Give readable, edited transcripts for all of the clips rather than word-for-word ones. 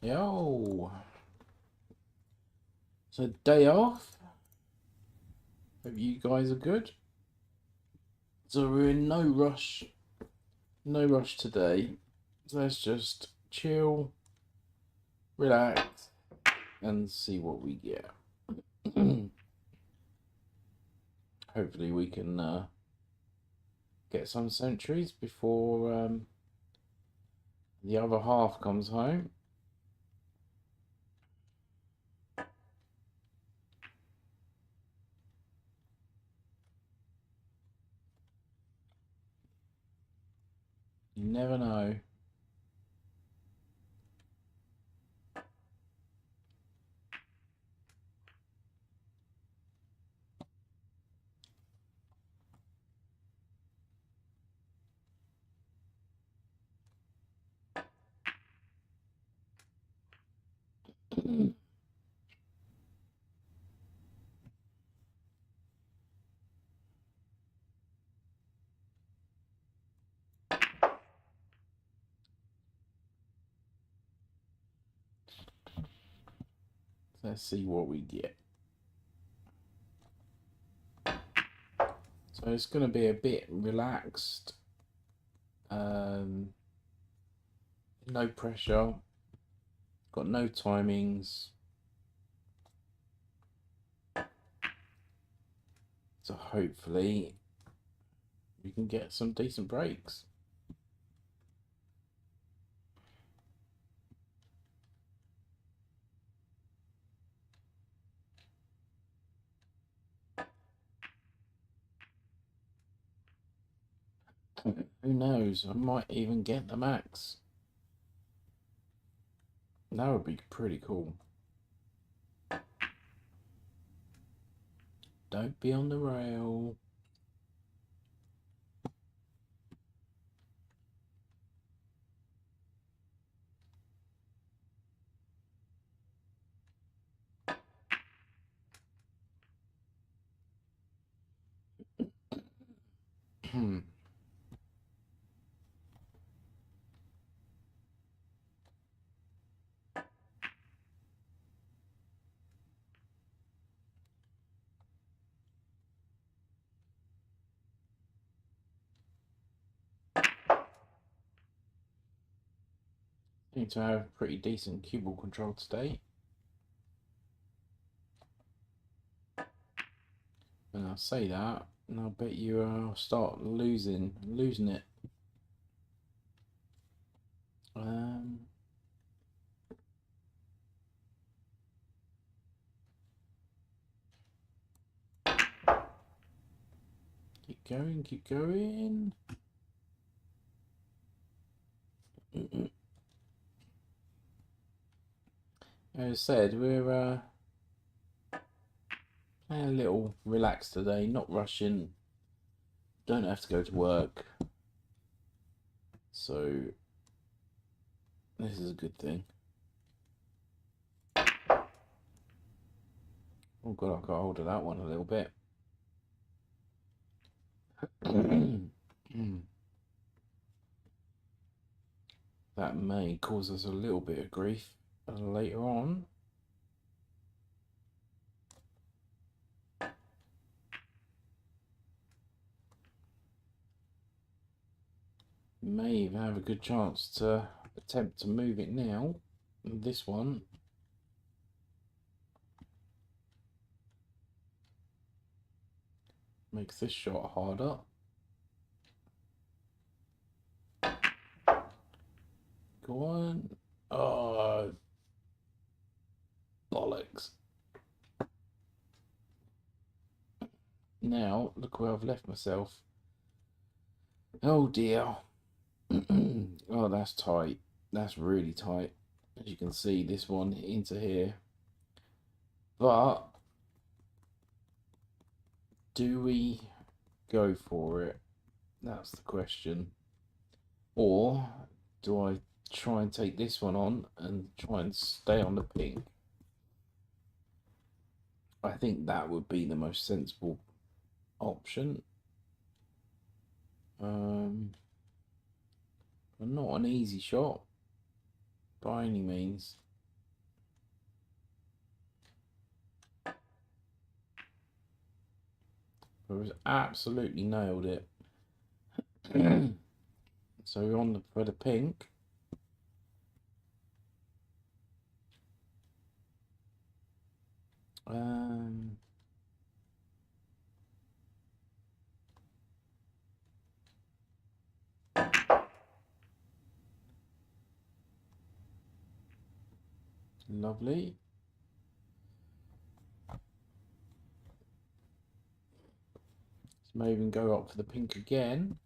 Yo, so day off. Hope you guys are good. So we're in no rush today. So let's just chill, relax, and see what we get. Hopefully we can get some centuries before the other half comes home. You never know. Let's see what we get. So it's going to be a bit relaxed. No pressure. Got no timings. So hopefully we can get some decent breaks. Who knows? I might even get the max. That would be pretty cool. Don't be on the rail. Need to have pretty decent cue ball control today. And I'll say that, and I'll bet you start losing it. Um, keep going, keep going. As I said, we're playing a little relaxed today, not rushing. Don't have to go to work. So this is a good thing. Oh god, I got hold of that one a little bit. That may cause us a little bit of grief later on. May even have a good chance to attempt to move it now. This one. Makes this shot harder. Go on. Oh, bollocks. Now, look where I've left myself. Oh dear. Oh, that's tight. That's really tight. As you can see, this one into here. But do we go for it? That's the question. Or do I try and take this one on and try and stay on the pink? I think that would be the most sensible option. Not an easy shot by any means. But it was absolutely nailed it. So we're on for the pink. Lovely. Let's maybe even go up for the pink again.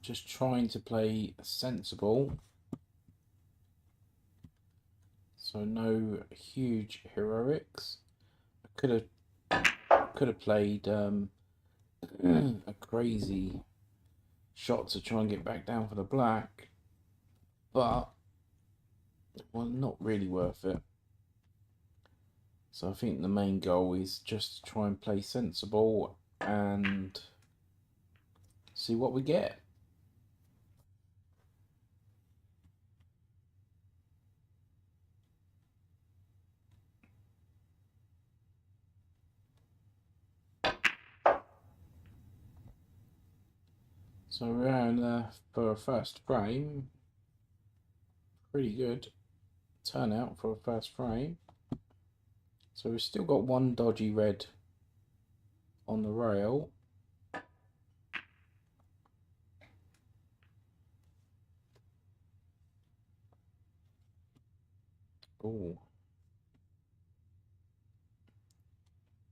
Just trying to play sensible. So no huge heroics. I could have played a crazy shot to try and get back down for the black, but well, not really worth it. So I think the main goal is just to try and play sensible and see what we get. So we're on for a first frame. Pretty good turnout for a first frame. So we've still got one dodgy red on the rail. Oh,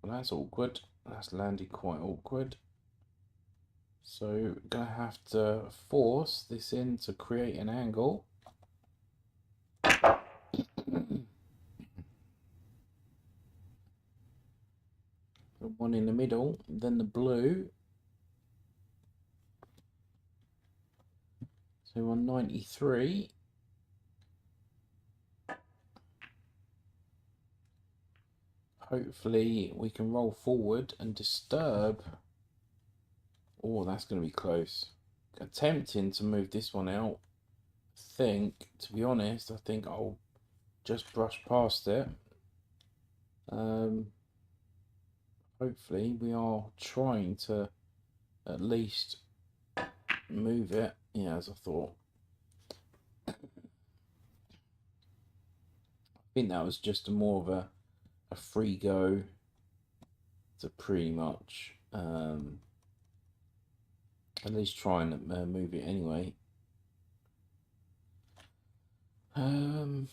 well, that's awkward. That's landed quite awkward. So we're going to have to force this in to create an angle. The one in the middle, then the blue. So on 93. Hopefully we can roll forward and disturb. Oh, that's going to be close. Attempting to move this one out. To be honest, I think I'll just brush past it. Hopefully we are trying to at least move it. Yeah, as I thought. I think that was just more of a free go to pretty much at least try and move it anyway. I'm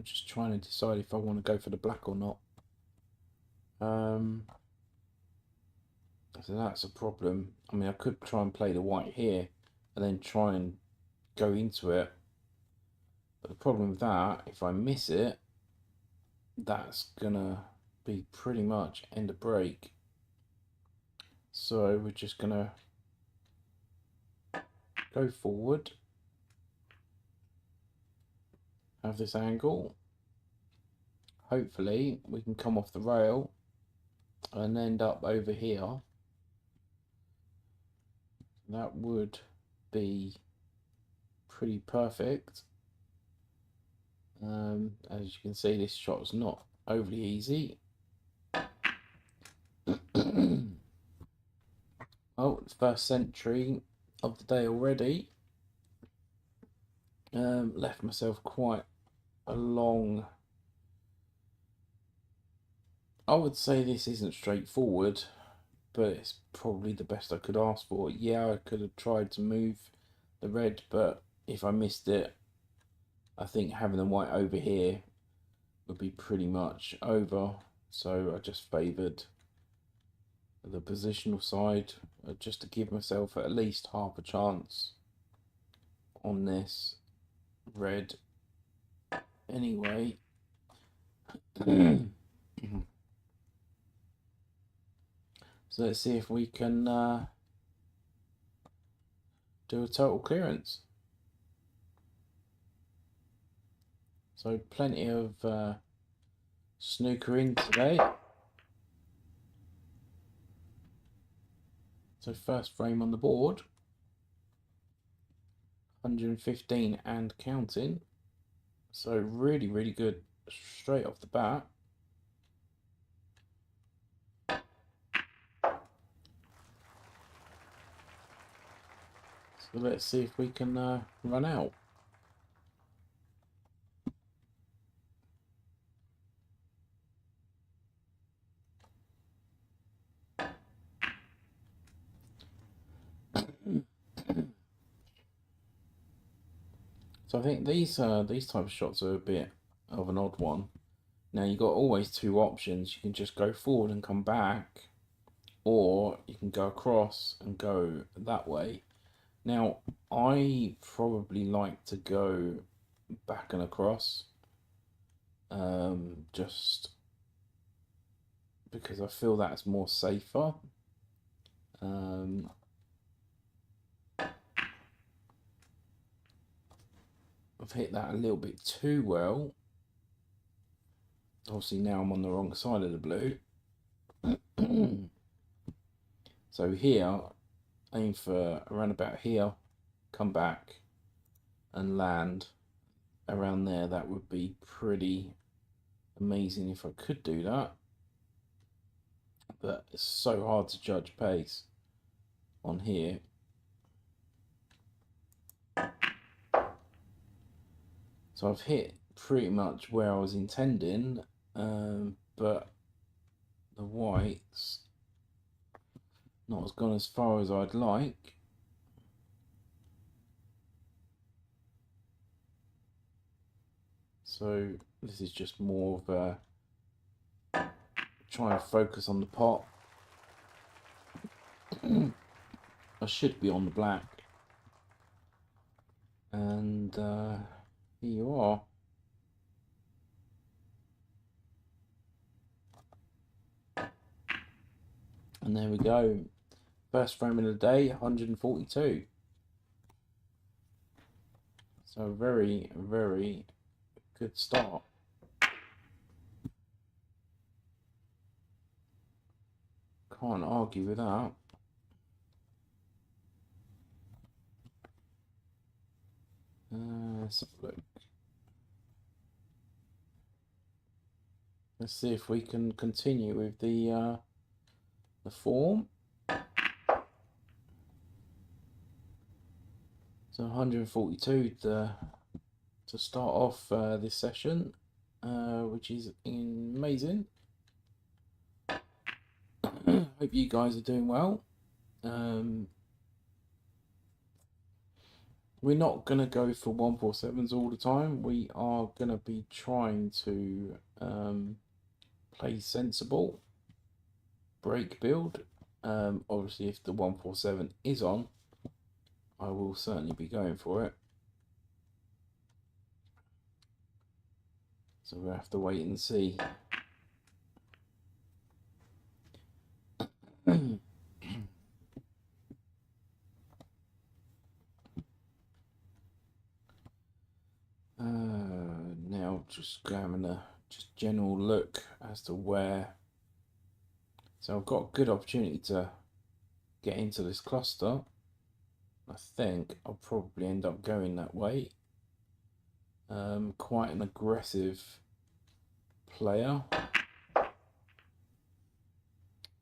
just trying to decide if I want to go for the black or not. So that's a problem. I mean, I could try and play the white here and then try and go into it. But the problem with that, if I miss it, that's gonna be pretty much end of break. So we're just gonna go forward, have this angle. Hopefully we can come off the rail and end up over here. That would be pretty perfect. As you can see, this shot's not overly easy. Oh, it's first century of the day already. Left myself quite a long. I would say this isn't straightforward, but it's probably the best I could ask for. Yeah, I could have tried to move the red, but if I missed it, I think having the white over here would be pretty much over. So I just favoured the positional side just to give myself at least half a chance on this red anyway. So let's see if we can do a total clearance. So plenty of snooker in today. So first frame on the board, 115 and counting. So really, really good straight off the bat. So let's see if we can run out. So I think these type of shots are a bit of an odd one. Now you've got always two options. You can just go forward and come back, or you can go across and go that way. Now I probably like to go back and across, just because I feel that's more safer. I've hit that a little bit too well. Obviously now I'm on the wrong side of the blue. So here, aim for around about here, come back and land around there. That would be pretty amazing if I could do that. But it's so hard to judge pace on here. So I've hit pretty much where I was intending, but the whites not as gone as far as I'd like. So this is just more of a trying to focus on the pot. I should be on the black, and here you are. And there we go. First frame of the day, 142. So very, very good start. Can't argue with that. Let's have a look. Let's see if we can continue with the form. So 142 to start off this session, which is amazing. Hope you guys are doing well. We're not going to go for 147s all the time. We are going to be trying to play sensible, break build. Obviously, if the 147 is on, I will certainly be going for it. So we'll have to wait and see. Now just having a general look as to where. So I've got a good opportunity to get into this cluster. I think I'll probably end up going that way. Quite an aggressive player.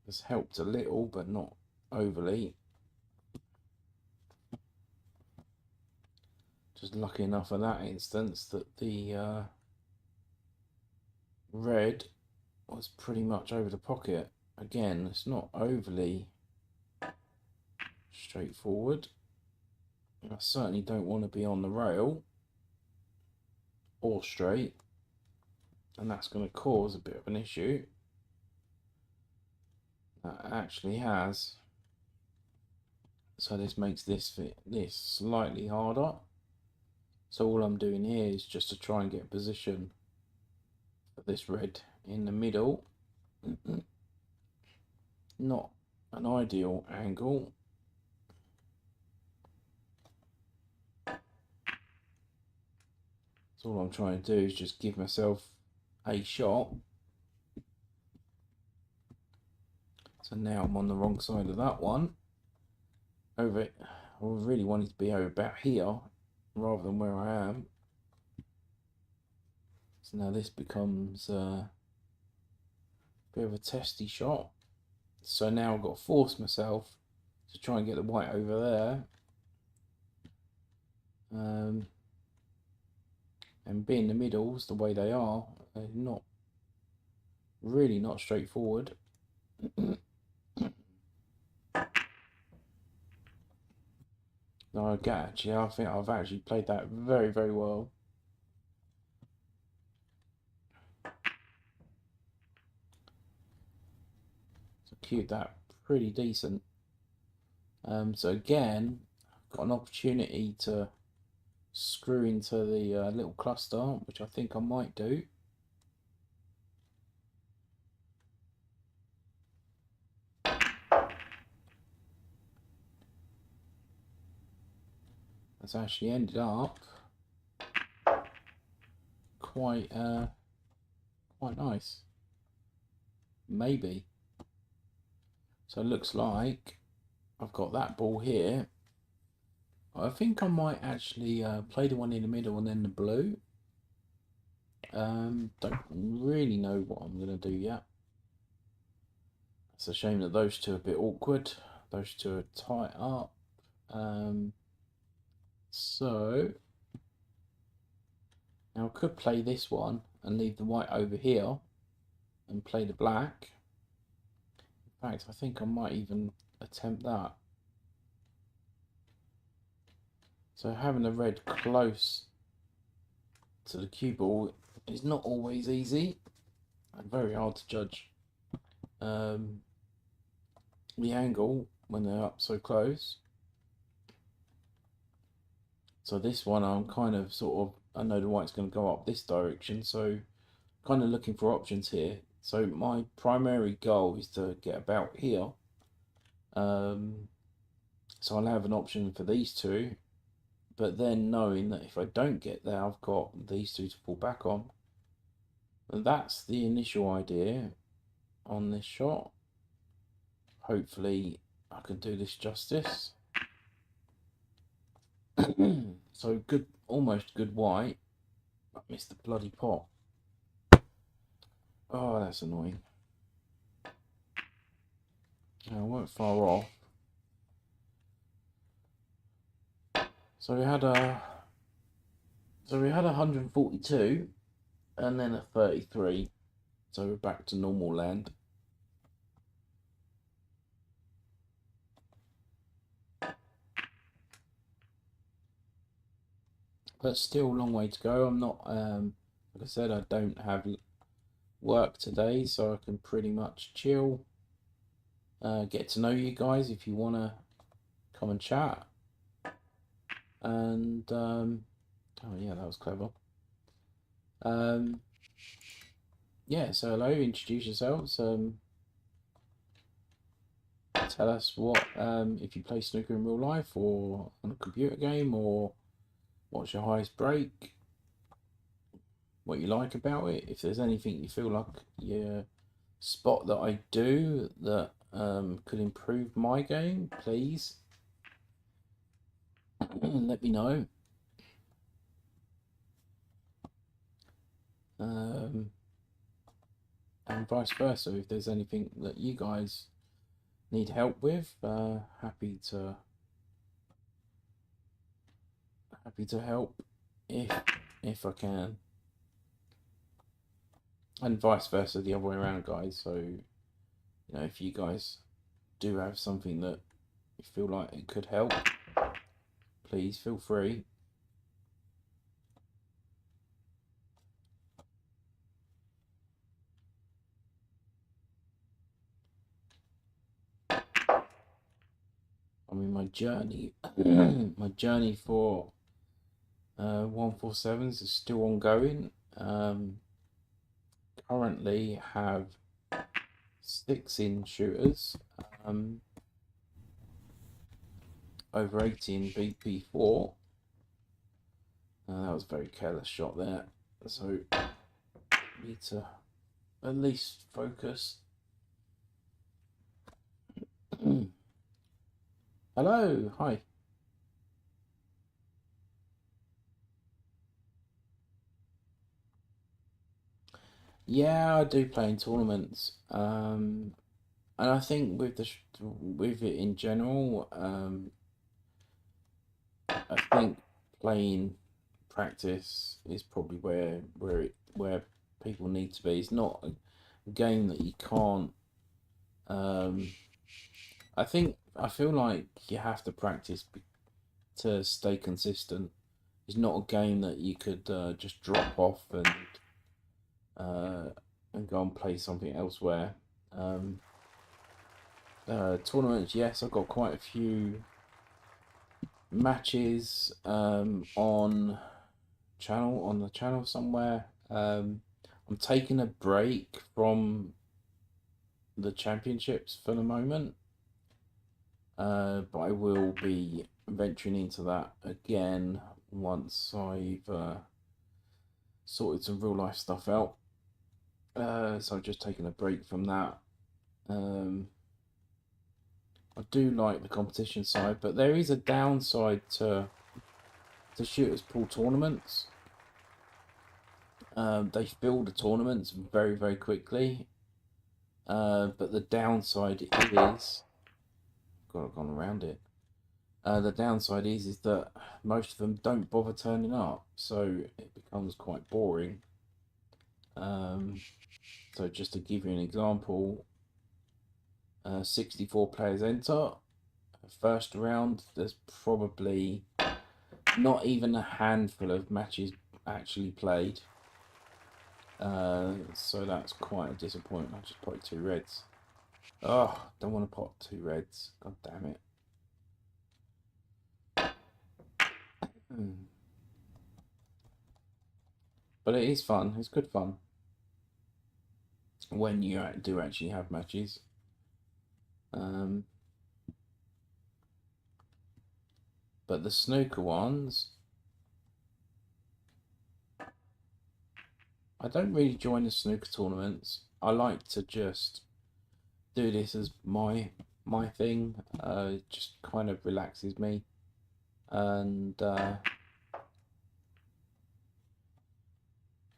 Has helped a little, but not overly. Just lucky enough in that instance that the red was pretty much over the pocket. Again, it's not overly straightforward. I certainly don't want to be on the rail or straight, and that's going to cause a bit of an issue. That actually has. So this makes this slightly harder. So all I'm doing here is just to try and get a position for this red in the middle. Not an ideal angle. So all I'm trying to do is just give myself a shot. So now I'm on the wrong side of that one. Over it, I really wanted to be over about here rather than where I am. So now this becomes a bit of a testy shot. So now I've got to force myself to try and get the white over there. And being the middles the way they are, they're not really not straightforward. No, actually, I think I've actually played that very, very well. So cued that pretty decent. So again, I've got an opportunity to screw into the little cluster, which I think I might do. It's actually ended up quite nice. Maybe. So it looks like I've got that ball here. I think I might actually play the one in the middle and then the blue. Don't really know what I'm going to do yet. It's a shame that those two are a bit awkward. Those two are tight up. So now I could play this one and leave the white over here and play the black. In fact, I think I might even attempt that. So having the red close to the cue ball is not always easy and very hard to judge the angle when they're up so close. So this one I'm kind of I know the white's going to go up this direction, so kind of looking for options here. So my primary goal is to get about here. So I'll have an option for these two, but then knowing that if I don't get there, I've got these two to fall back on. And that's the initial idea on this shot. Hopefully I can do this justice. So good, almost good white. I missed the bloody pot. Oh, that's annoying. I weren't far off. So we had 142 and then a 33. So we're back to normal land. But still a long way to go. I'm not like I said, I don't have work today, so I can pretty much chill. Get to know you guys if you want to come and chat. And oh yeah, that was clever. Yeah, so hello, introduce yourselves. Tell us what if you play snooker in real life or on a computer game, or what's your highest break, what you like about it. If there's anything you feel like you spot that I do that could improve my game, please let me know. And vice versa, if there's anything that you guys need help with, happy to help if I can, and vice versa the other way around, guys. So if you guys do have something that you feel like it could help, please feel free. I mean, my journey for 147s is still ongoing. Currently have 6 in shooters. over 18 BP4. That was a very careless shot there. So need to at least focus. Hello, hi. Yeah, I do play in tournaments. And I think with it in general, I think playing practice is probably where people need to be. It's not a game that you can't. Um, I feel like you have to practice to stay consistent. It's not a game that you could just drop off uh, and go and play something elsewhere. Um, Tournaments, yes, I've got quite a few matches on the channel somewhere. I'm taking a break from the championships for the moment, but I will be venturing into that again once I've sorted some real life stuff out. So I'm just taking a break from that. I do like the competition side, but there is a downside to shooters pool tournaments. They fill the tournaments very, very quickly. But the downside is, gone around it. The downside is that most of them don't bother turning up, so it becomes quite boring. So just to give you an example, 64 players enter. First round, there's probably not even a handful of matches actually played. So that's quite a disappointment. I just put 2 reds. Oh, don't want to pot 2 reds. God damn it. But it is fun. It's good fun when you do actually have matches. But the snooker ones, I don't really join the snooker tournaments. I like to just do this as my thing. It just kind of relaxes me, and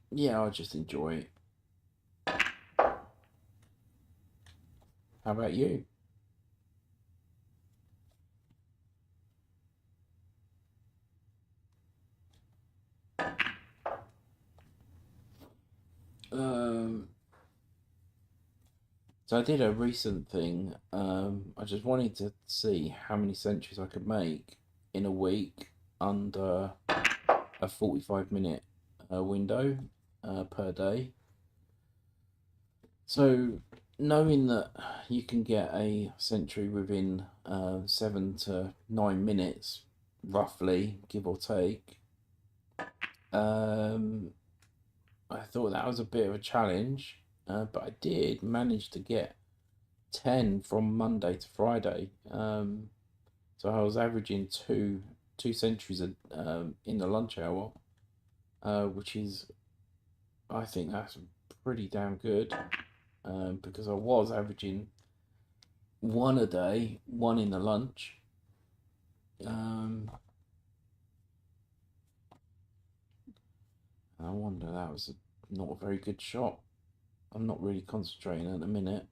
yeah, I just enjoy it. How about you? Um, so I did a recent thing. I just wanted to see how many centuries I could make in a week under a 45-minute window per day. So knowing that you can get a century within 7 to 9 minutes, roughly, give or take, um, I thought that was a bit of a challenge, but I did manage to get 10 from Monday to Friday. So I was averaging two centuries in the lunch hour, which is, I think that's pretty damn good, because I was averaging one a day, one in the lunch. I wonder, that was not a very good shot. I'm not really concentrating at the minute.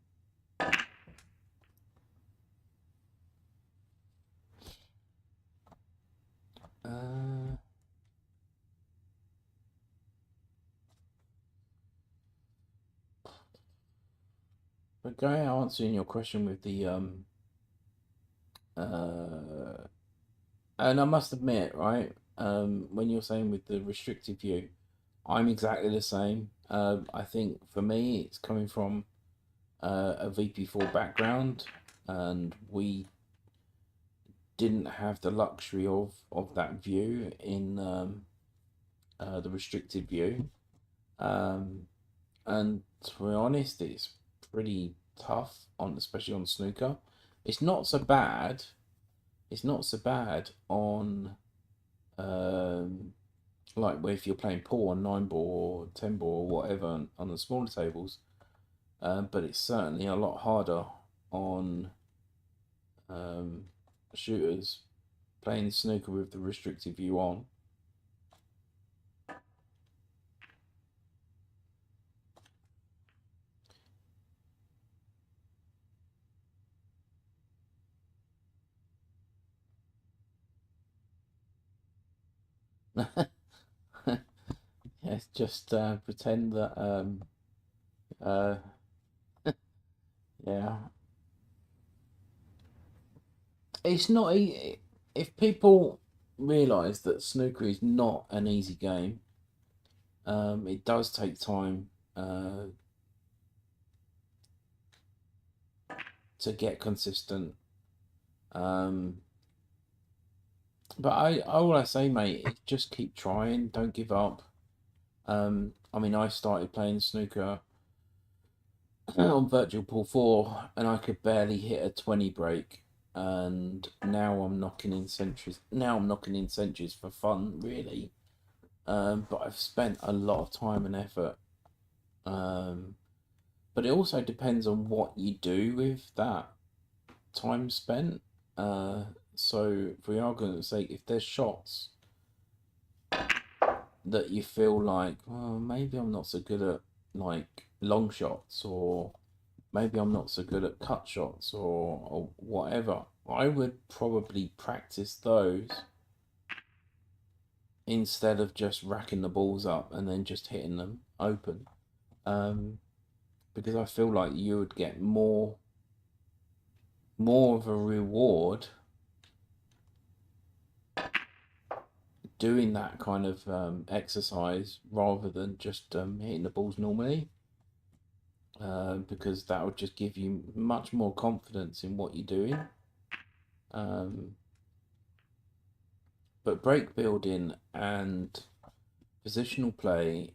But going answering your question with the uh, and I must admit, right, when you're saying with the restrictive view, I'm exactly the same. I think for me, it's coming from a VP4 background, and we didn't have the luxury of that view in the restricted view. And to be honest, it's pretty tough on, especially on snooker. It's not so bad. It's not so bad on like if you're playing pool on 9 ball or 10 ball or whatever on the smaller tables. But it's certainly a lot harder on um, shooters playing snooker with the restricted view on. Yes, just pretend that uh, yeah, it's not. If people realise that snooker is not an easy game, it does take time to get consistent. Um, but all I say, mate, is just keep trying. Don't give up. I mean, I started playing snooker on Virtual Pool 4 and I could barely hit a 20 break. And now I'm knocking in centuries. Now I'm knocking in centuries for fun, really. But I've spent a lot of time and effort. But it also depends on what you do with that time spent. So, for the argument's sake, if there's shots that you feel like, well, maybe I'm not so good at like long shots, or maybe I'm not so good at cut shots, or whatever, I would probably practice those instead of just racking the balls up and then just hitting them open. Um, because I feel like you would get more of a reward doing that kind of exercise rather than just hitting the balls normally, because that would just give you much more confidence in what you're doing. Um, but break building and positional play,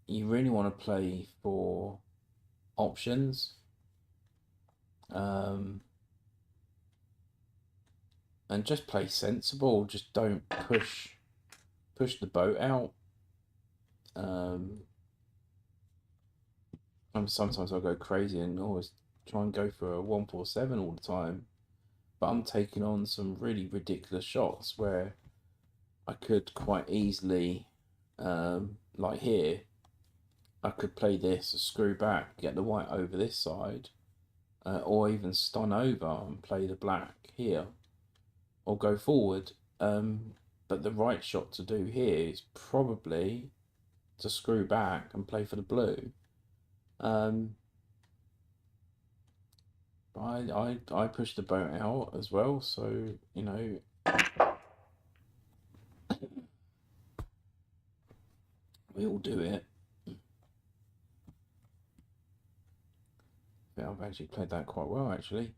you really want to play for options, um, and just play sensible. Just don't push the boat out. Um, and sometimes I go crazy and always try and go for a 147 all the time, but I'm taking on some really ridiculous shots where I could quite easily, like here, I could play this, screw back, get the white over this side, or even stun over and play the black here, or go forward. But the right shot to do here is probably to screw back and play for the blue. Um, I push the boat out as well, so you know we all do it. Yeah, I've actually played that quite well, actually.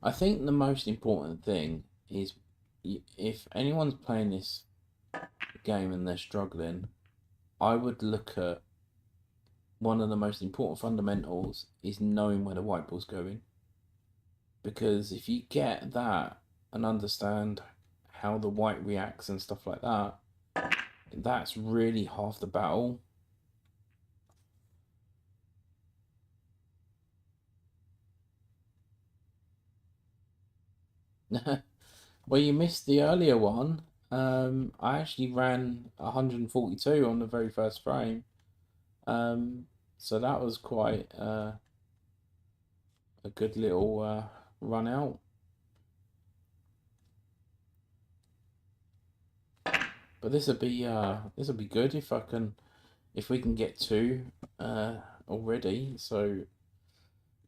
I think the most important thing is if anyone's playing this game and they're struggling, I would look at one of the most important fundamentals is knowing where the white ball's going. Because if you get that and understand how the white reacts and stuff like that, that's really half the battle. Well, you missed the earlier one. I actually ran 142 on the very first frame. Um, so that was quite a good little run out. But this will be good if we can get two already. So,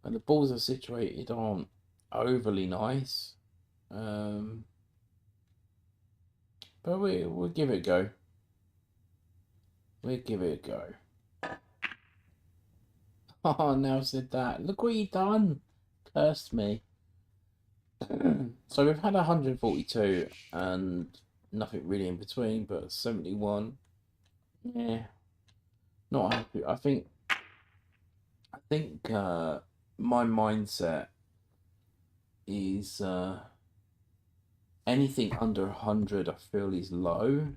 and the balls are situated aren't overly nice. Um, but we'll give it a go. We'll give it a go. Oh, now said that. Look what you done. Cursed me. So we've had 142 and nothing really in between, but 71. Yeah, not happy. I think I think my mindset is anything under 100 I feel is low,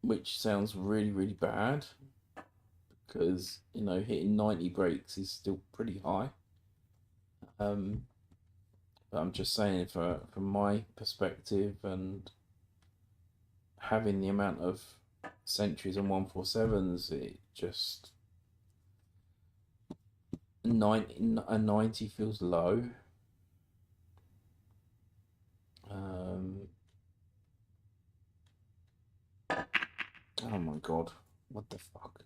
which sounds really, really bad because, hitting 90 breaks is still pretty high. But I'm just saying, from my perspective and having the amount of centuries and 147s, it just 90 feels low. Oh my god, what the fuck?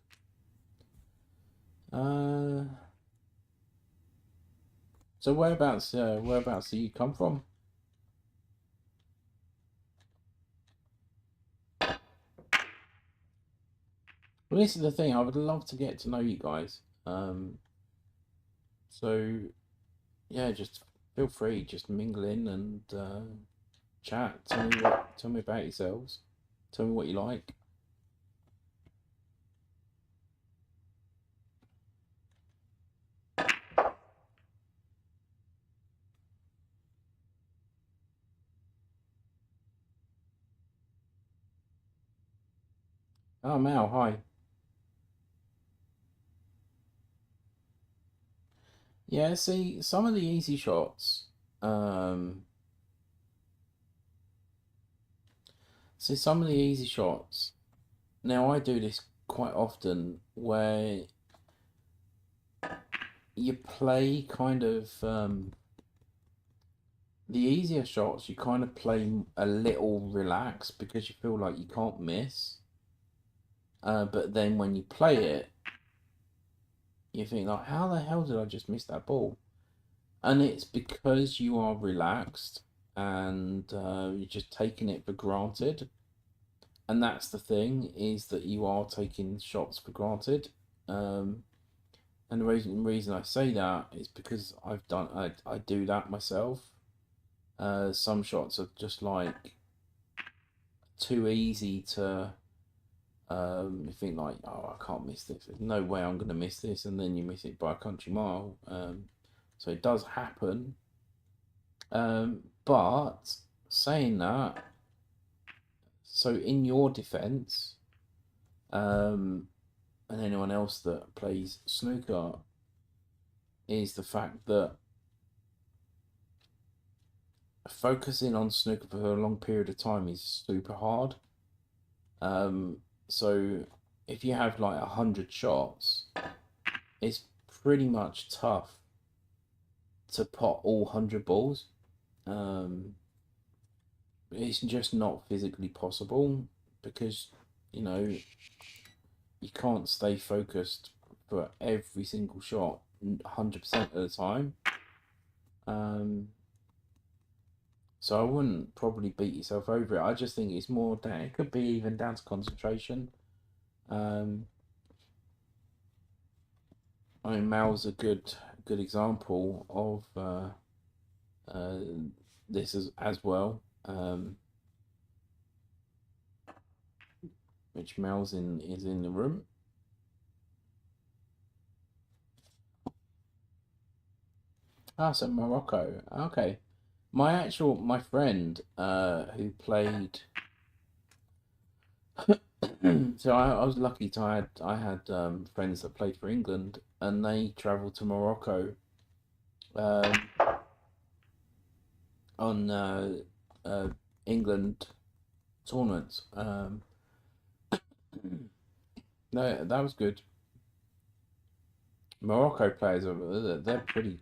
So whereabouts do you come from? Well, this is the thing. I would love to get to know you guys. So yeah, just feel free, just mingle in and chat. Tell me about yourselves. Tell me what you like. Oh, Mal, hi. Yeah, see, some of the easy shots. Um, see, some of the easy shots. Now, I do this quite often where you play kind of the easier shots, you kind of play a little relaxed because you feel like you can't miss. But then when you play it, you think like, how the hell did I just miss that ball? And it's because you are relaxed and you're just taking it for granted. And that's the thing, is that you are taking shots for granted. And the reason I say that is because I do that myself. Some shots are just like too easy to you think like, oh, I can't miss this. There's no way I'm going to miss this, and then you miss it by a country mile. So it does happen. But saying that, so in your defence, and anyone else that plays snooker, is the fact that focusing on snooker for a long period of time is super hard. So if you have like 100 shots, it's pretty much tough to pot all 100 balls. It's just not physically possible because you know you can't stay focused for every single shot 100% of the time. So I wouldn't probably beat yourself over it. I just think it's more down. It could be even down to concentration. Um, I mean, Mal's a good example of uh, this as well. Which Mal's in is in the room. Ah, so Morocco. Okay. My friend who played so I was lucky to I had friends that played for England and they travelled to Morocco um, on uh, England tournaments. No, that was good. Morocco players are they're pretty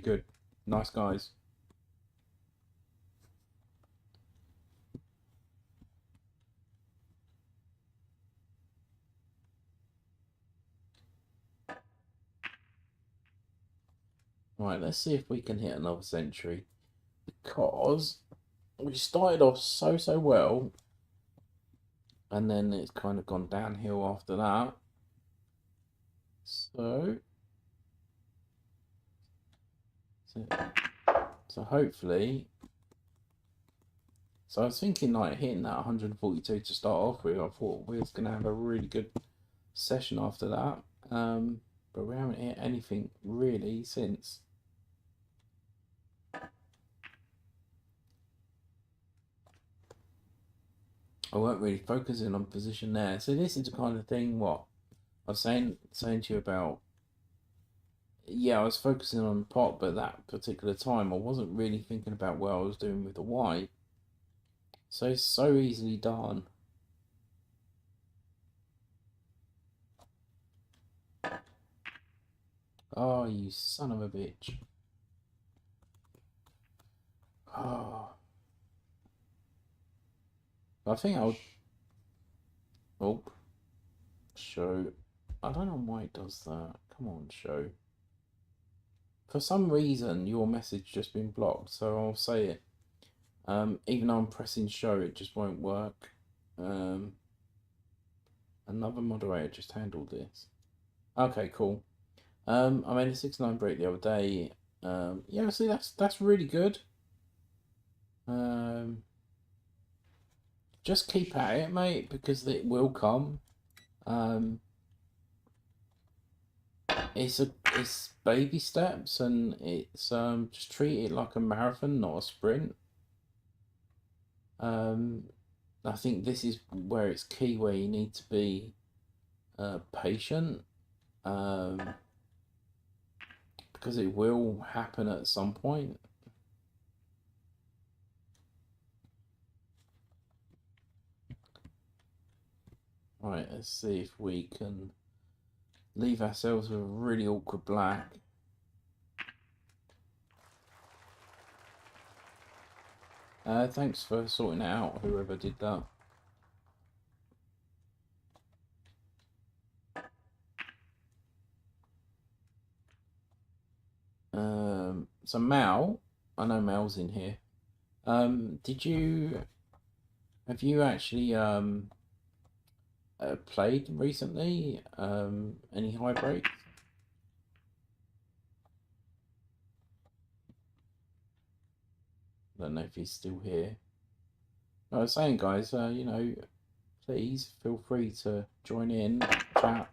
good, nice guys. Right, let's see if we can hit another century because we started off so well and then it's kind of gone downhill after that. So, so, so hopefully, so I was thinking like hitting that 142 to start off with. I thought we was gonna have a really good session after that, But we haven't hit anything really since. I weren't really focusing on position there. So this is the kind of thing what I was saying to you about. Yeah, I was focusing on the pot, but that particular time I wasn't really thinking about what I was doing with the white. So it's so easily done. Oh, you son of a bitch. Oh. I think I'll. Oh, show. I don't know why it does that. Come on, show. For some reason, your message just been blocked, so I'll say it. Even though I'm pressing show, it just won't work. Another moderator just handled this. Okay, cool. I made a 6-9 break the other day. Yeah, see, that's really good. Just keep at it, mate, because it will come. It's baby steps, and it's just treat it like a marathon, not a sprint. I think this is where it's key, where you need to be patient, because it will happen at some point. Right, let's see if we can leave ourselves with a really awkward black. Thanks for sorting it out, whoever did that. So Mal, I know Mal's in here. Have you actually played recently? Any high breaks? I don't know if he's still here. I was saying, guys, please feel free to join in, chat.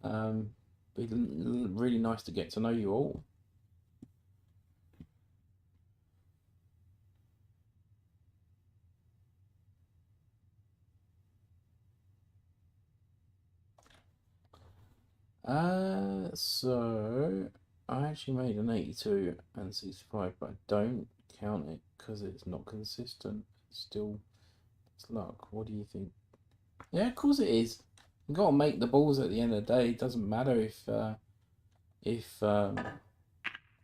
Be really nice to get to know you all. So I actually made an 82 and 65, but I don't count it because it's not consistent. Still, it's luck. What do you think? Yeah, of course it is. You got to make the balls at the end of the day. It doesn't matter if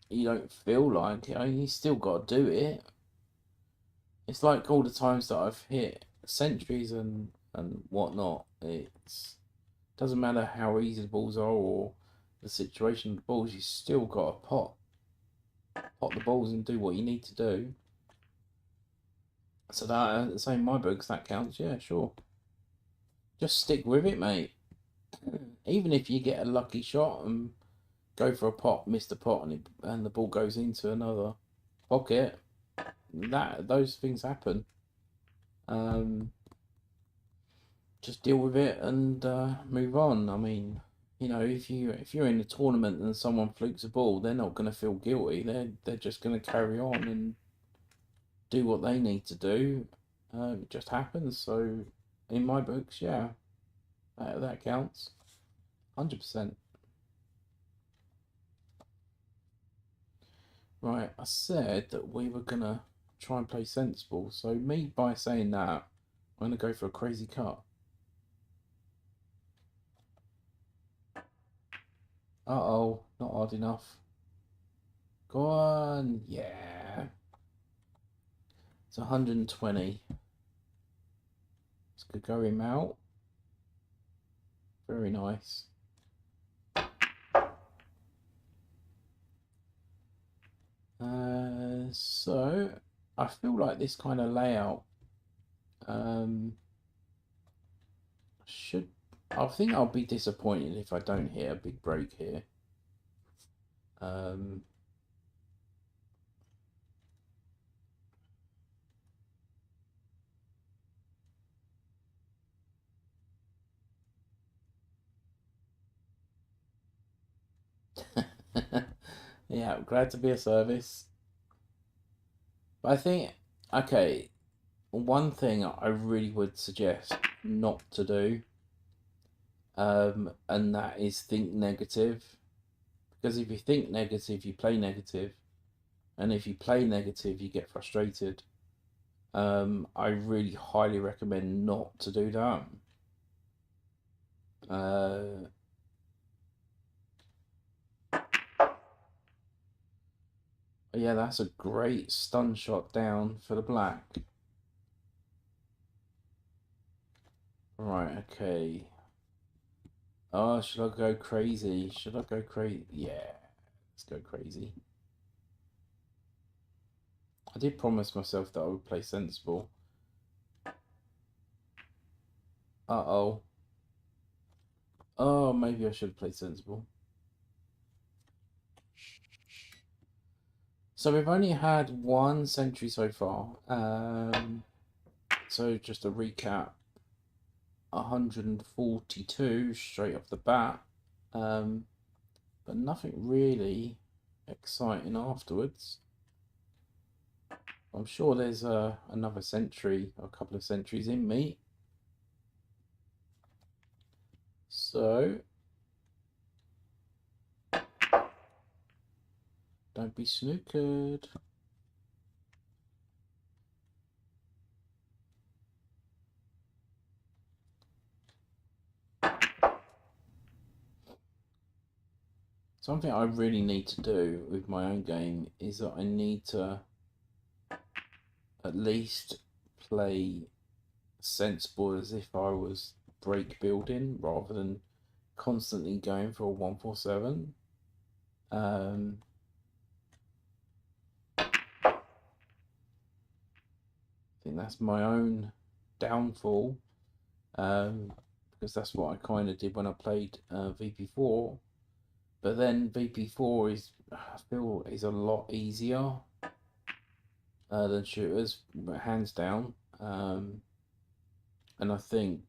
you don't feel like it. I mean, you still got to do it. It's like all the times that I've hit centuries and whatnot. It's doesn't matter how easy the balls are or the situation of the balls. You still got to pot the balls and do what you need to do. So that same in my books that counts. Yeah, sure. Just stick with it, mate. Even if you get a lucky shot and go for a pot, miss the pot, and the ball goes into another pocket, those things happen. Just deal with it and move on. I mean, if you're in a tournament and someone flukes a ball, they're not going to feel guilty. They're just going to carry on and do what they need to do. It just happens. So, in my books, yeah, that counts, 100%. Right, I said that we were gonna try and play sensible. So me by saying that, I'm gonna go for a crazy cut. Uh-oh, not hard enough. Go on, yeah. It's 120. It's good go him out. Very nice. So I feel like this kind of layout should. I think I'll be disappointed if I don't hit a big break here. Um, Yeah, glad to be of service. But I think, okay, one thing I really would suggest not to do, and that is think negative. Because if you think negative, you play negative, and if you play negative, you get frustrated. I really highly recommend not to do that. Uh, yeah, that's a great stun shot down for the black. Right, okay. Oh, should I go crazy? Should I go crazy? Yeah, let's go crazy. I did promise myself that I would play sensible. Uh-oh. Oh, maybe I should play sensible. So we've only had one century so far. So just a recap, 142 straight off the bat. But nothing really exciting afterwards. I'm sure there's another century, or a couple of centuries in me. So don't be snookered. Something I really need to do with my own game is that I need to at least play sensible as if I was break building rather than constantly going for a 147. I think that's my own downfall, because that's what I kind of did when I played VP4. But then VP4 is, I feel, is a lot easier than shooters, hands down. And I think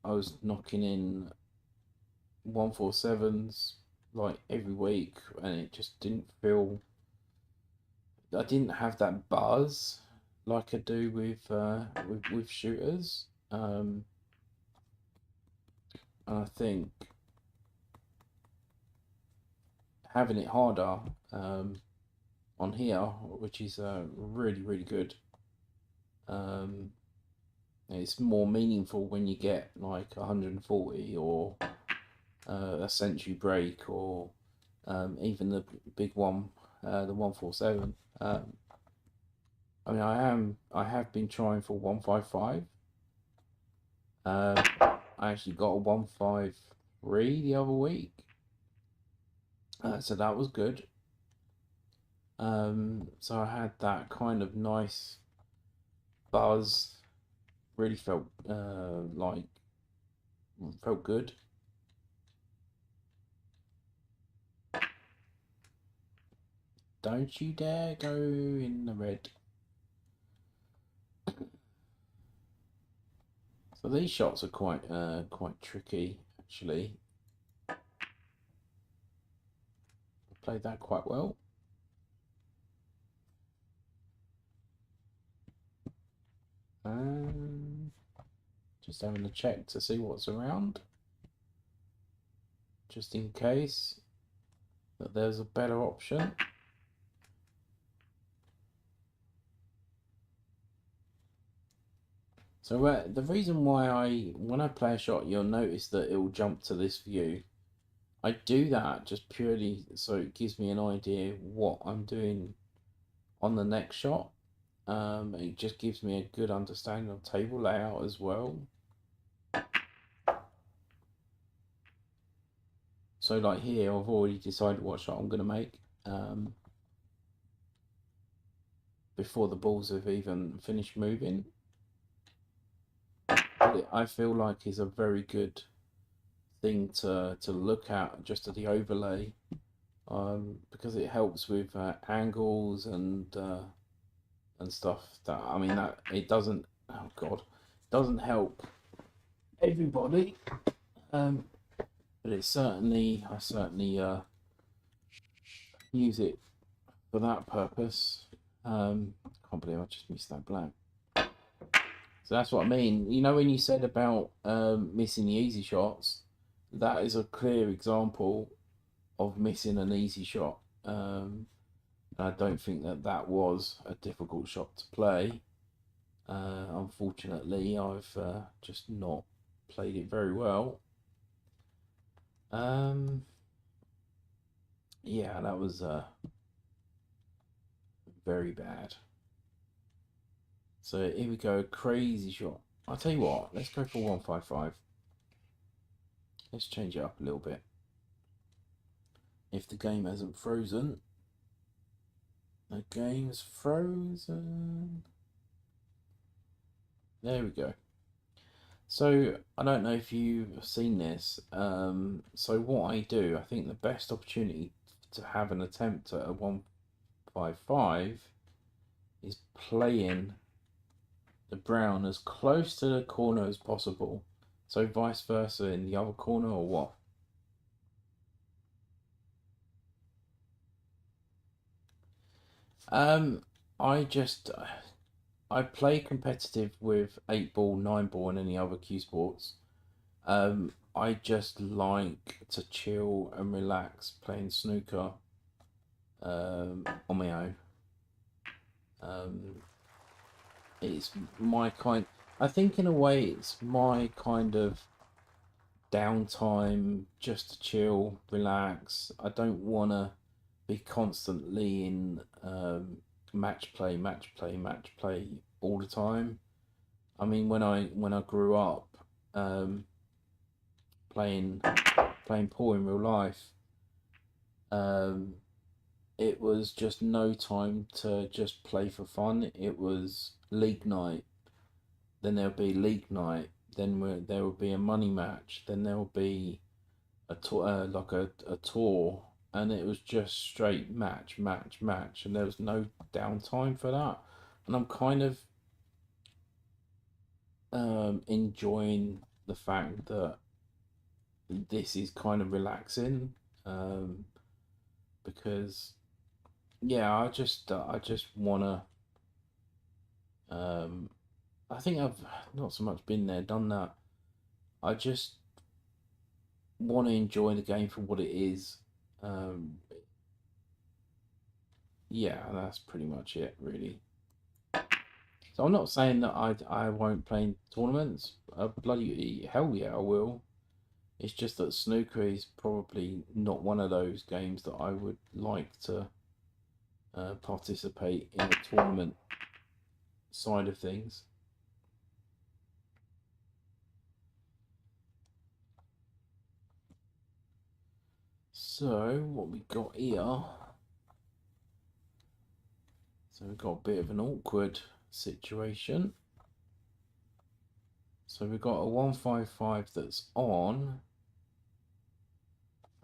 I was knocking in 147s like every week, and it just didn't feel. I didn't have that buzz like I do with shooters. And I think having it harder on here, which is really good. Um, it's more meaningful when you get like 140 or a century break or even the big one, the 147. I mean, I have been trying for 155. I actually got a 153 the other week, so that was good. So I had that kind of nice buzz. Really felt felt good. Don't you dare go in the red. So these shots are quite tricky actually. Played that quite well. Just having a check to see what's around, just in case that there's a better option. So the reason why when I play a shot, you'll notice that it will jump to this view. I do that just purely so it gives me an idea what I'm doing on the next shot. It just gives me a good understanding of table layout as well. So like here, I've already decided what shot I'm going to make before the balls have even finished moving. But I feel like it's a very good thing to look at just at the overlay, because it helps with angles and stuff. That I mean that it doesn't. Oh God, doesn't help everybody. But it's certainly I certainly use it for that purpose. Can't believe I just missed that black. So that's what I mean. You know, when you said about missing the easy shots, that is a clear example of missing an easy shot. I don't think that that was a difficult shot to play. Unfortunately, I've just not played it very well. Yeah, that was very bad. So here we go, crazy shot. I'll tell you what, let's go for 155. Let's change it up a little bit. If the game hasn't frozen. The game's frozen. There we go. So I don't know if you've seen this. So what I do, I think the best opportunity to have an attempt at a 155 is playing the brown as close to the corner as possible. So vice versa in the other corner, or what? Um, I just I play competitive with 8 ball, 9 ball, and any other cue sports. I just like to chill and relax playing snooker on my own. Um, it's my kind. I think in a way it's my kind of downtime, just to chill, relax. I don't want to be constantly in match play, match play, match play all the time. I mean, when I grew up um, playing pool in real life, um, it was just no time to just play for fun. It was league night, then there'll be league night, then there will be a money match, then there will be a tour, like a tour, and it was just straight match, match, match, and there was no downtime for that. And I'm kind of enjoying the fact that this is kind of relaxing, um, because yeah, I just wanna. Um, I think I've not so much been there, done that. I just want to enjoy the game for what it is. Um, yeah, that's pretty much it, really. So I'm not saying that I won't play in tournaments. Bloody hell yeah, I will. It's just that snooker is probably not one of those games that I would like to participate in the tournament side of things. So what we got here? So we've got a bit of an awkward situation. So we've got a 155 that's on.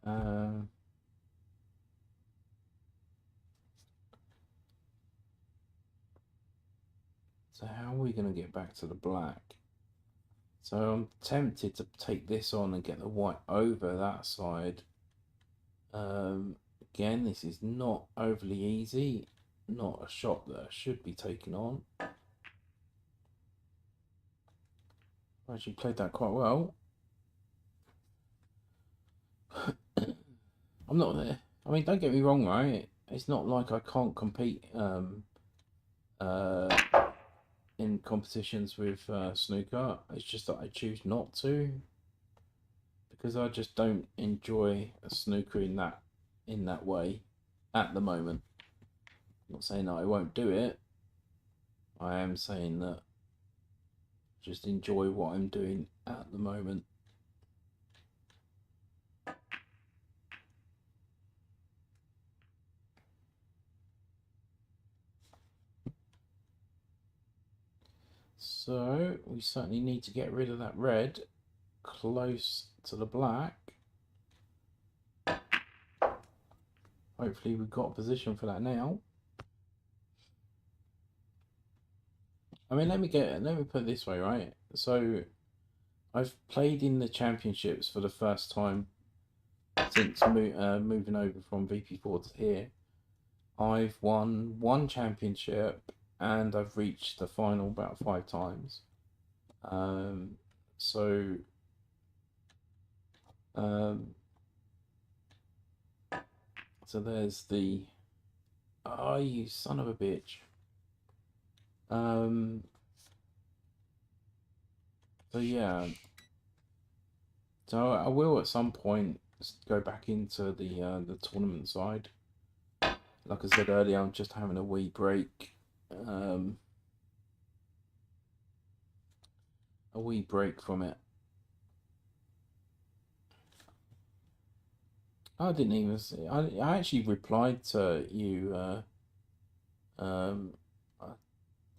Um, so how are we going to get back to the black? So I'm tempted to take this on and get the white over that side. Again, this is not overly easy. Not a shot that I should be taking on. I actually played that quite well. I'm not there. I mean, don't get me wrong, right? It's not like I can't compete uh, in competitions with snooker. It's just that I choose not to because I just don't enjoy a snooker in that way at the moment. I'm not saying that I won't do it. I am saying that just enjoy what I'm doing at the moment. So we certainly need to get rid of that red close to the black. Hopefully we've got a position for that now. I mean, let me put it this way, right? So I've played in the championships for the first time since moving over from VP4 to here, I've won 1 championship and I've reached the final about 5 times. So there's the, oh, you son of a bitch. So yeah, so I will at some point go back into the tournament side. Like I said earlier, I'm just having a wee break. A wee break from it. I didn't even see. I actually replied to you. I'm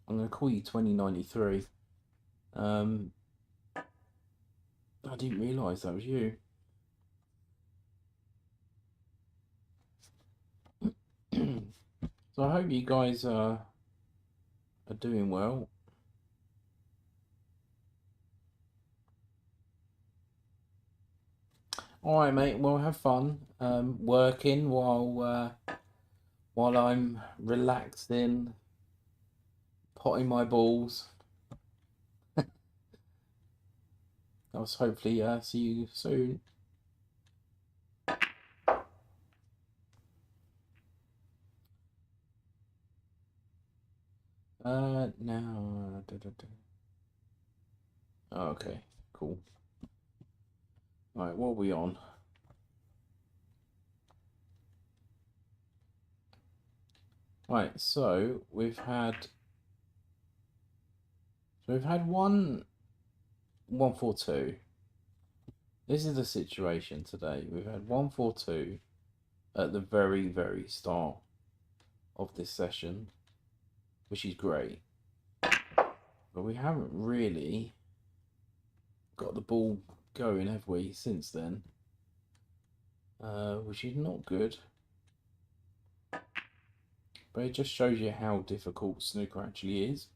gonna call you 2093. I didn't realise that was you. So I hope you guys are doing well. All right, mate. Well, have fun working while I'm relaxing, potting my balls. I'll hopefully see you soon. Now. Oh, okay, cool. All right, what are we on? Right, so we've had 1-1-4-2. This is the situation today. We've had 1-4-2 at the very, very start of this session, which is great. But we haven't really got the ball going, have we, since then? Which is not good. But it just shows you how difficult snooker actually is.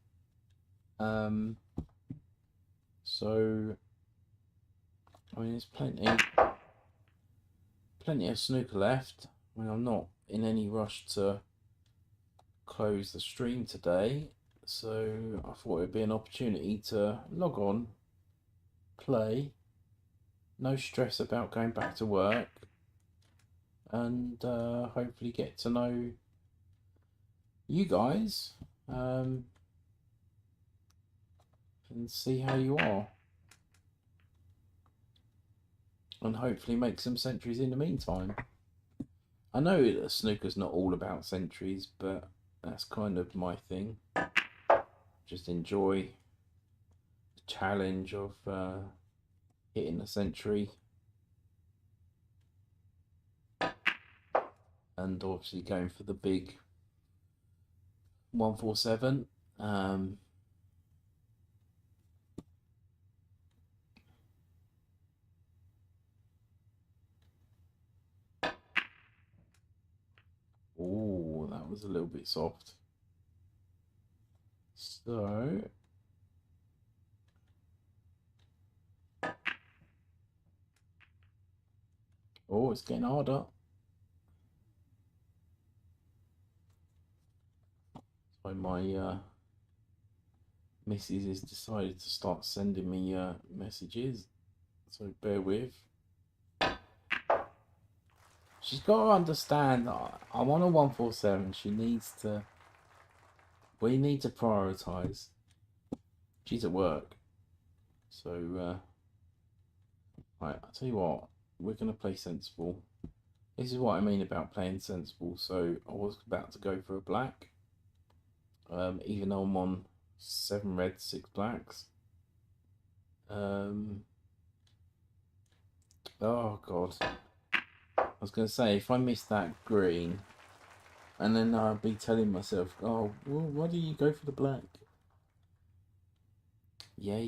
So I mean, there's plenty of snooker left. I mean, I'm not in any rush to close the stream today, so I thought it'd be an opportunity to log on, play, no stress about going back to work, and hopefully get to know you guys and see how you are, and hopefully make some centuries in the meantime. I know that snooker's not all about centuries, but that's kind of my thing. Just enjoy the challenge of hitting a century, and obviously going for the big 147. Oh, that was a little bit soft. So oh, it's getting harder. So my missus has decided to start sending me messages, so bear with. She's got to understand that I'm on a 147. She needs to. We need to prioritize. She's at work, so right. I'll tell you what. We're gonna play sensible. This is what I mean about playing sensible. So I was about to go for a black, even though I'm on 7 reds, 6 blacks. Oh god. I was going to say, if I miss that green, and then I'd be telling myself, oh, well, why do you go for the black? Yeah.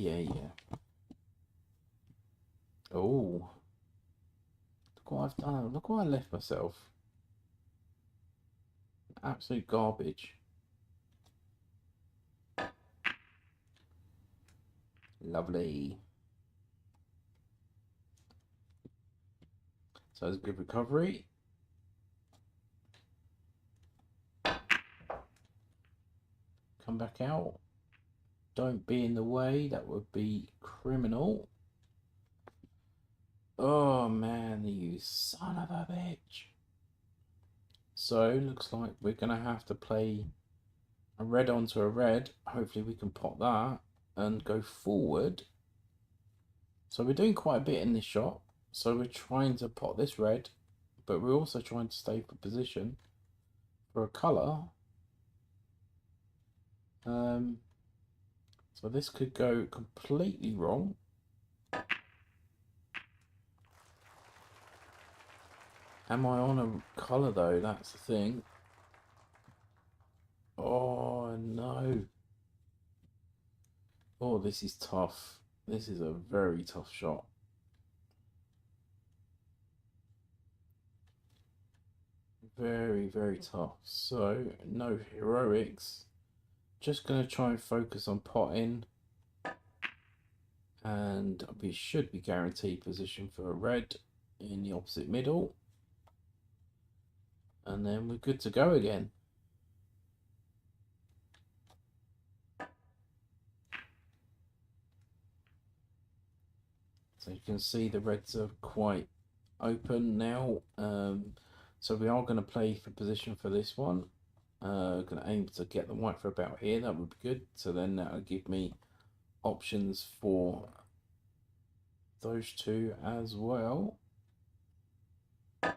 Oh, look what I've done. Look what I left myself. Absolute garbage. Lovely. So that's a good recovery. Come back out. Don't be in the way. That would be criminal. Oh man, you son of a bitch. So looks like we're gonna have to play a red onto a red. Hopefully we can pot that and go forward. So we're doing quite a bit in this shot. So we're trying to pot this red, but we're also trying to stay for position for a colour. So this could go completely wrong. Am I on a colour though? That's the thing. Oh no. Oh, this is tough. This is a very tough shot. Very, very tough. So, no heroics. Just going to try and focus on potting. And we should be guaranteed position for a red in the opposite middle. And then we're good to go again. So you can see the reds are quite open now. So we are going to play for position for this one. Going to aim to get the white for about here. That would be good. So then that will give me options for those two as well. So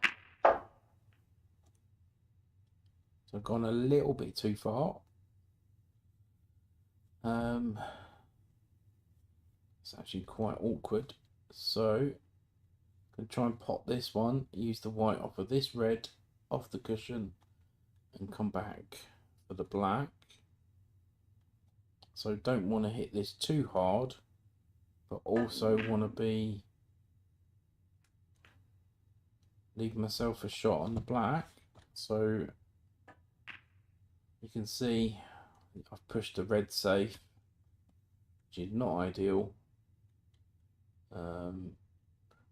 I've gone a little bit too far. It's actually quite awkward. So I'm going to try and pop this one, use the white off of this red, off the cushion, and come back for the black. So don't want to hit this too hard, but also want to be leave myself a shot on the black. So you can see I've pushed the red safe, which is not ideal.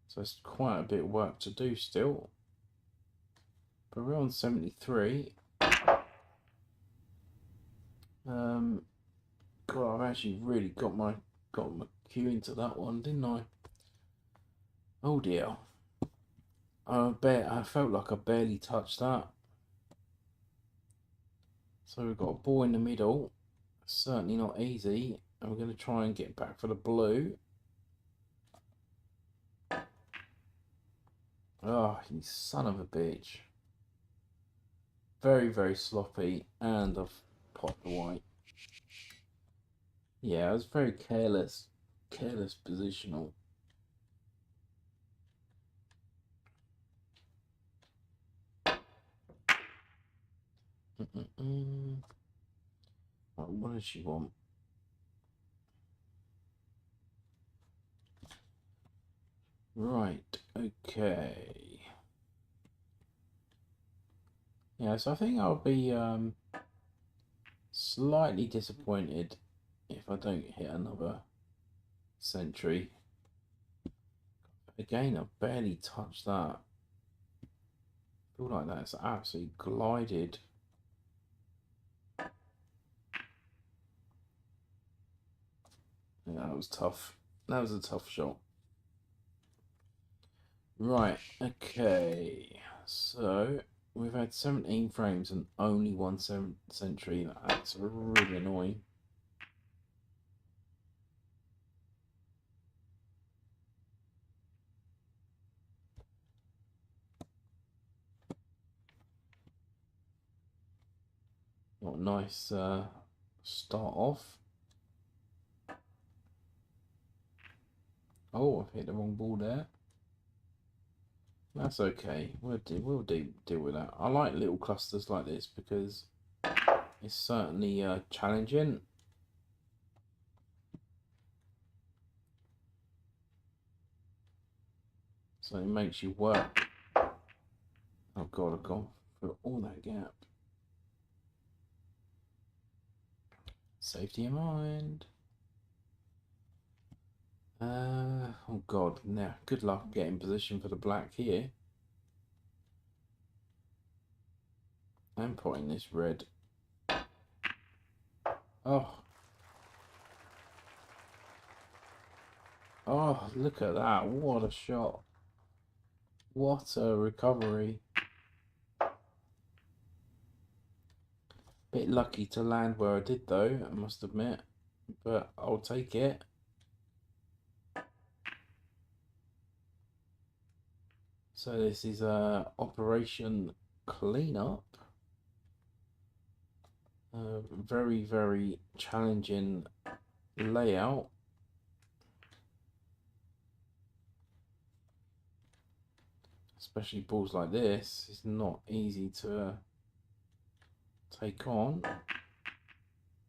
So it's quite a bit of work to do still, but we're on 73. God, I've actually really got my cue into that one, didn't I? Oh dear. I felt like I barely touched that. So we've got a ball in the middle. Certainly not easy. And we're going to try and get back for the blue. Oh, you son of a bitch. Very, very sloppy. And I've popped the white. Yeah, I was very careless. Careless positional. What does she want? Right, okay. Yeah, so I think I'll be slightly disappointed if I don't hit another century. Again, I barely touched that. I feel like that's absolutely glided. Yeah, that was tough. That was a tough shot. Right, okay. So we've had 17 frames and only one century. That's really annoying. What a nice start off. Oh, I've hit the wrong ball there. That's okay. We'll deal with that. I like little clusters like this because it's certainly challenging. So it makes you work. Oh God, I've gone for all that gap. Safety in mind. Oh God, now good luck getting position for the black here. and putting this red. Oh. Oh, look at that. What a shot. What a recovery. Bit lucky to land where I did though, I must admit. But I'll take it. So this is Operation Cleanup. Very, very challenging layout. Especially balls like this, it's not easy to take on.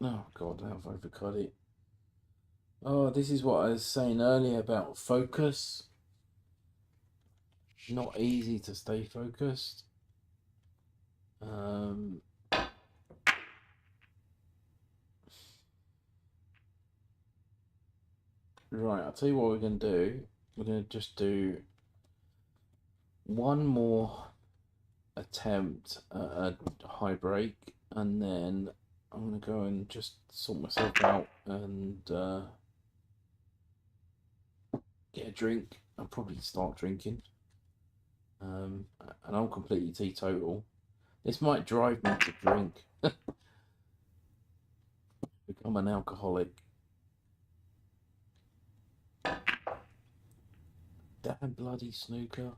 Oh god, I've overcut it. Oh, this is what I was saying earlier about focus. Not easy to stay focused. Right, I'll tell you what we're going to do. We're going to just do one more attempt at a high break, and then I'm going to go and just sort myself out and get a drink. I'll probably start drinking. And I'm completely teetotal. This might drive me to drink. Become an alcoholic. Damn bloody snooker.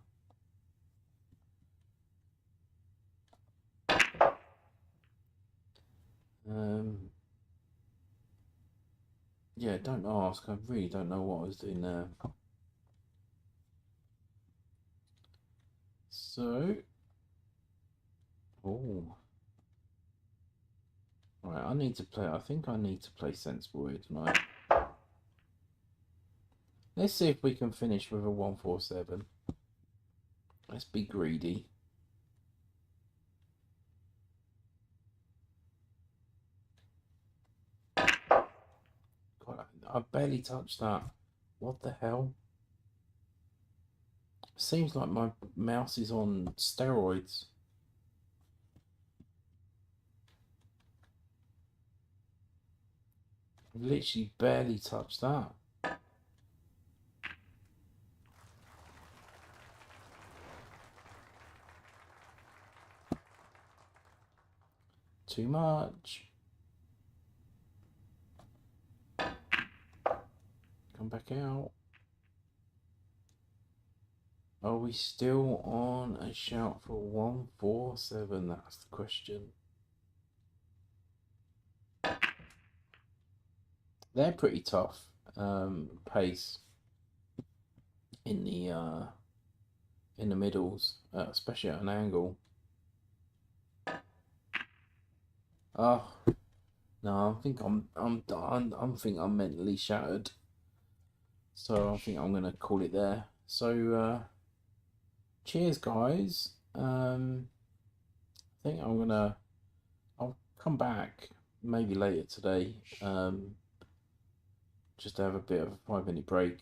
Yeah, don't ask. I really don't know what I was doing there. So, oh, right. I need to play. I think I need to play sensible here tonight. Let's see if we can finish with a 147. Let's be greedy. God, I barely touched that. What the hell? Seems like my mouse is on steroids. I've literally barely touched that. Too much. Come back out. Are we still on a shout for 147? That's the question. They're pretty tough pace in the middles, especially at an angle. Oh no, I think I'm mentally shattered. So I think I'm gonna call it there. So cheers, guys. I think I'll come back maybe later today. Just to have a bit of a 5-minute break.